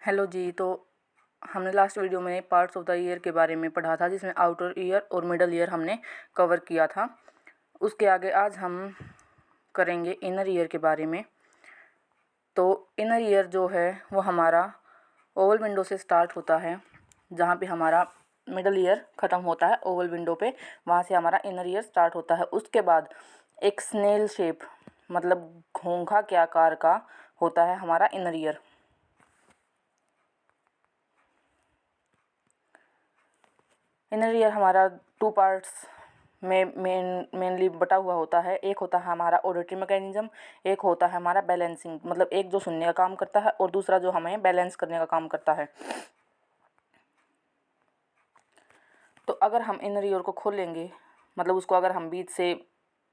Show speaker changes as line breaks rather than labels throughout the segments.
Hello जी। तो हमने last video में पार्ट्स ऑफ द ईयर के बारे में पढ़ा था, जिसमें आउटर ईयर और मिडल ईयर हमने कवर किया था। उसके आगे आज हम करेंगे इनर ईयर के बारे में। तो इनर ईयर जो है वो हमारा ओवल विंडो से स्टार्ट होता है, जहाँ पे हमारा मिडल ईयर ख़त्म होता है ओवल विंडो पे, वहाँ से हमारा इनर ईयर स्टार्ट होता है। उसके बाद एक स्नेल शेप मतलब घोंघा के आकार का होता है हमारा इनर ईयर। इनर ईयर हमारा टू पार्ट्स में मेनली बटा हुआ होता है। एक होता है हमारा ऑडिटरी मैकेनिज्म, एक होता है हमारा बैलेंसिंग, मतलब एक जो सुनने का काम करता है और दूसरा जो हमें बैलेंस करने का काम करता है। तो अगर हम इनर ईयर को खोलेंगे, मतलब उसको अगर हम बीच से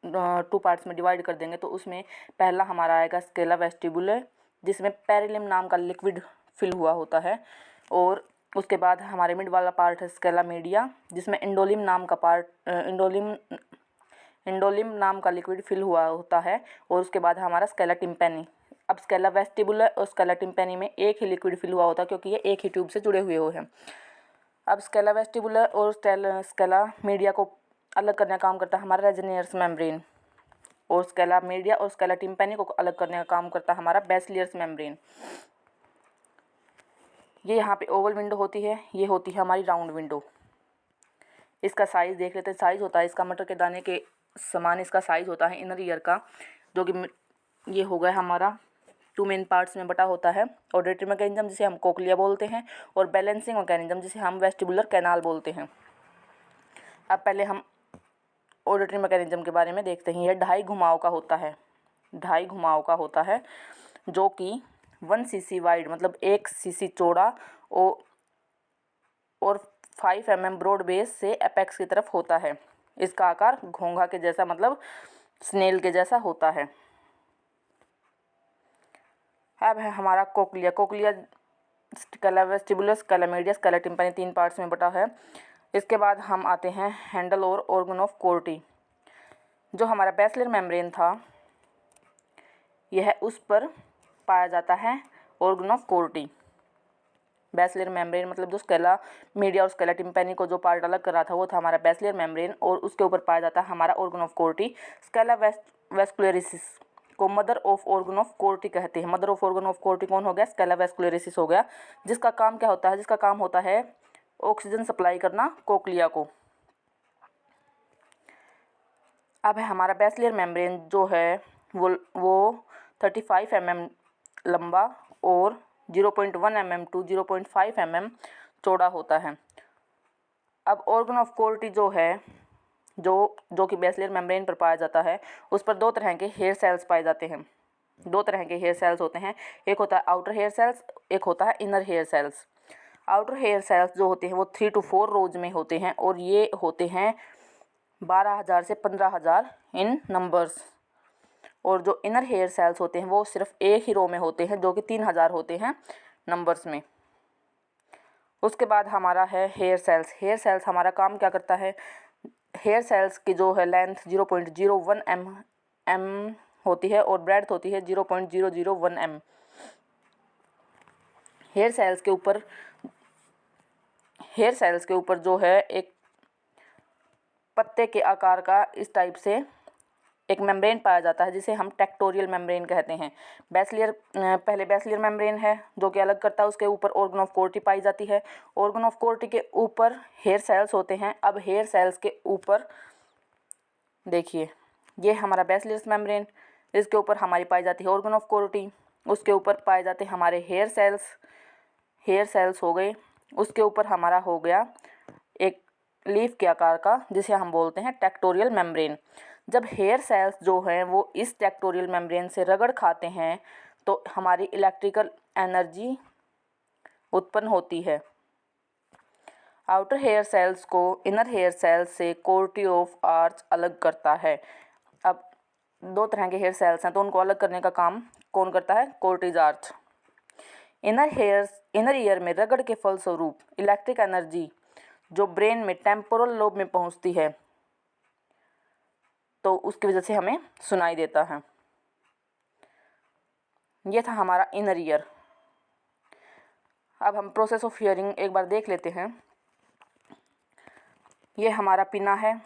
टू पार्ट्स में डिवाइड कर देंगे, तो उसमें पहला हमारा आएगा स्केला वेस्टिबुलर, जिसमें पेरिलिम नाम का लिक्विड फिल हुआ होता है। और उसके बाद हमारे मिड वाला पार्ट है स्केला मीडिया, जिसमें इंडोलिम नाम का लिक्विड फिल हुआ होता है। और उसके बाद हमारा स्केला टिम्पैनी। अब स्केला वेस्टिबुलर और स्केला टिम्पैनी में एक ही लिक्विड फिल हुआ होता है, क्योंकि ये एक ही ट्यूब से जुड़े हुए हैं। अब स्केला वेस्टिबुलर और स्केला मीडिया को अलग करने का काम करता है हमारा रेजिनियर्स मेम्ब्रेन, और स्केला मीडिया और स्केला टिम्पैनी को अलग करने का काम करता है हमारा बेसिलियर्स मेम्ब्रेन। ये यहाँ पे ओवल विंडो होती है, ये होती है हमारी राउंड विंडो। इसका साइज़ देख लेते हैं। साइज़ होता है इसका मटर के दाने के समान इसका साइज़ होता है इनर ईयर का, जो कि ये हो गया हमारा टू मेन पार्ट्स में बटा होता है। ऑडिटरी मैकेनिज्म, जिसे हम कोक्लिया बोलते हैं, और बैलेंसिंग मैकेनिज्म, जिसे हम वेस्टिबुलर कैनाल बोलते हैं। अब पहले हम ऑडिटरी मैकेनिज्म के बारे में देखते हैं। यह 2.5 घुमाव का होता है, 2.5 घुमाव का होता है, जो कि 1 cc वाइड मतलब 1 cc चौड़ा और 5 mm ब्रॉड बेस से एपेक्स की तरफ होता है। इसका आकार घोंघा के जैसा मतलब स्नेल के जैसा होता है। अब है हमारा cochlea. Cochlea scala vestibuli, scala media, scala tympani 3 parts में बटा है। इसके बाद हम आते हैं हैंडल और ऑर्गन ऑफ कोर्टी। जो हमारा बेसिलर मेम्ब्रेन था, यह उस पर पाया जाता है organ of Corti. Basilar membrane मतलब जो स्केला मीडिया और स्केला टिम्पैनी को जो पार्ट अलग कर रहा था, वो था हमारा बेसिलर मेम्ब्रेन, और उसके ऊपर पाया जाता है हमारा organ of Corti. Scala vascularis को mother of organ of Corti कहते हैं। Mother of organ of Corti कौन हो गया? स्केला वेस्कुलरिसिस हो गया, जिसका काम क्या होता है? जिसका काम होता है ऑक्सीजन सप्लाई करना कोक्लिया को। अब है हमारा बेसिलर मेम्ब्रेन, जो है वो 35 mm लंबा और 0.1 mm टू 0.5 mm चौड़ा होता है। अब ऑर्गन ऑफ कोर्टी जो है, जो कि बेसिलर मेम्ब्रेन पर पाया जाता है, उस पर 2 तरह के हेयर सेल्स पाए जाते हैं। 2 तरह के हेयर सेल्स होते हैं, एक होता है आउटर हेयर सेल्स, एक होता है inner hair cells. Outer hair cells जो होते हैं वो 3 to 4 रोज में होते हैं, और ये होते हैं 12,000 से 15,000 इन नंबर्स। और जो इनर हेयर सेल्स होते हैं वो सिर्फ एक ही रो में होते हैं, जो कि 3,000 होते हैं नंबर्स में। उसके बाद हमारा है हेयर सेल्स। हेयर सेल्स हमारा काम क्या करता है? हेयर सेल्स की जो है लेंथ 0.01 mm होती है और ब्रेड्थ होती है 0.001 mm। हेयर सेल्स के ऊपर जो है एक पत्ते के आकार का इस टाइप से एक मेम्ब्रेन पाया जाता है, जिसे हम टेक्टोरियल मेम्ब्रेन कहते हैं। पहले बेसिलर मेम्ब्रेन है, जो कि अलग करता है। उसके ऊपर ऑर्गन ऑफ कोर्टी पाई जाती है। ऑर्गन ऑफ कोर्टी के ऊपर हेयर सेल्स होते हैं। अब हेयर सेल्स के ऊपर देखिए, ये हमारा बेसिलर मेम्ब्रेन, इसके ऊपर हमारी पाई जाती है ऑर्गन ऑफ कोर्टी। उसके ऊपर पाए जाते हैं हमारे हेयर सेल्स हो गए। उसके ऊपर हमारा हो गया एक लीफ के आकार का, जिसे हम बोलते हैं टेक्टोरियल मेम्ब्रेन। जब हेयर सेल्स जो हैं वो इस टेक्टोरियल मेम्ब्रेन से रगड़ खाते हैं, तो हमारी इलेक्ट्रिकल एनर्जी उत्पन्न होती है। आउटर हेयर सेल्स को इनर हेयर सेल्स से कोर्टी ऑफ आर्च अलग करता है। अब 2 तरह के हेयर सेल्स हैं, तो उनको अलग करने का काम कौन करता है? कोर्टीज आर्च। इनर ईयर में रगड़ के फलस्वरूप इलेक्ट्रिक एनर्जी जो ब्रेन में टेम्पोरल लोब में पहुंचती है, तो उसकी वजह से हमें सुनाई देता है। ये था हमारा इनर ईयर। अब हम प्रोसेस ऑफ हियरिंग एक बार देख लेते हैं। ये हमारा पिना है,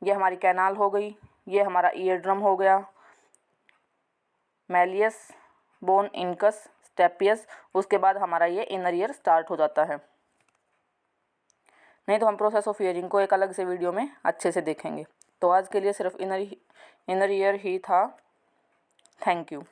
ये हमारी कैनाल हो गई, ये हमारा ईयर ड्रम हो गया, मैलियस, बोन, इनकस, स्टेपियस, उसके बाद हमारा ये इनर ईयर स्टार्ट हो जाता है। नहीं तो हम प्रोसेस ऑफ हियरिंग को एक अलग से वीडियो में अच्छे से देखेंगे। तो आज के लिए सिर्फ इनर ईयर ही था। Thank you.